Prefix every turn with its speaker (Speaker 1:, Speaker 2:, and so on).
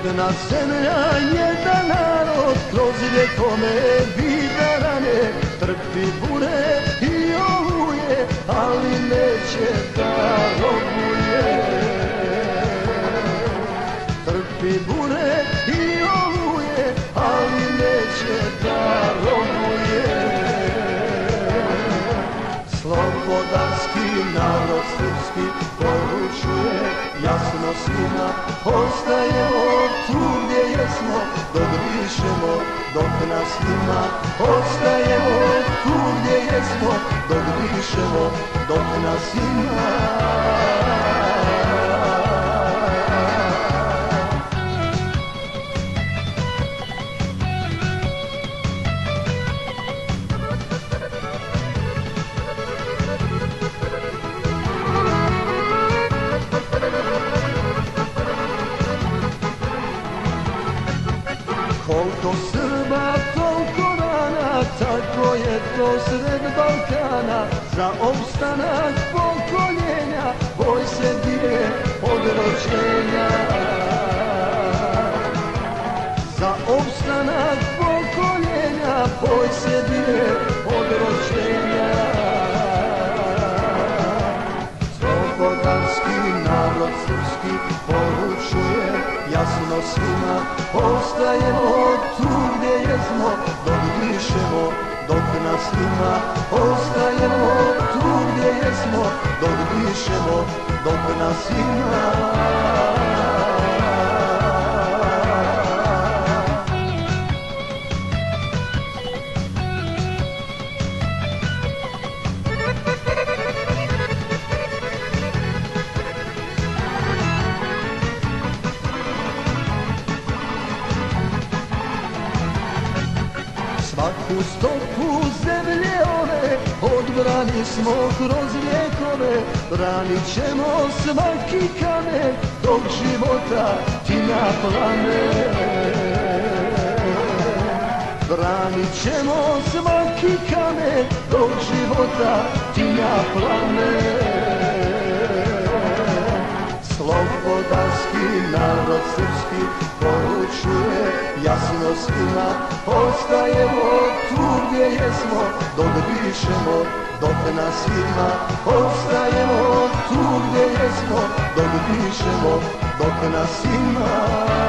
Speaker 1: Jedna zemlja, jedan narod, kroz vjekove vide rane, trpi bure i oluje, ali neće da robuje. Trpi bure i oluje, ali neće da robuje. Slobodarski narod srpski poručuje jasno svima, ostajemo tu gdje jesmo, dok dišemo, dok nas ima. Ostajemo tu gdje jesmo, dok dišemo, dok nas ima. Koliko Srba, toliko rana, tako je to sred Balkana. Za opstanak pokoljenja boj se bije od rođenja. Za opstanak pokoljenja boj se bije od rođenja. Slobodarski narod srpski poručuje jasno svima, ostajemo tu gdje jesmo, dok dišemo, dok nas ima. Ostajemo tu gdje jesmo, dok dišemo, dok nas ima. Svaku stopu zemlje ove odbrani smo kroz vjekove, branit ćemo svaki kamen dok života tina plane. Branit ćemo svaki kamen dok života tina plane. Slobodarski narod srpski poručuje jasno svima, ostajemo tu gdje jesmo, dok dišemo, dok nas ima. Ostajemo tu gdje jesmo, dok dišemo, dok nas ima.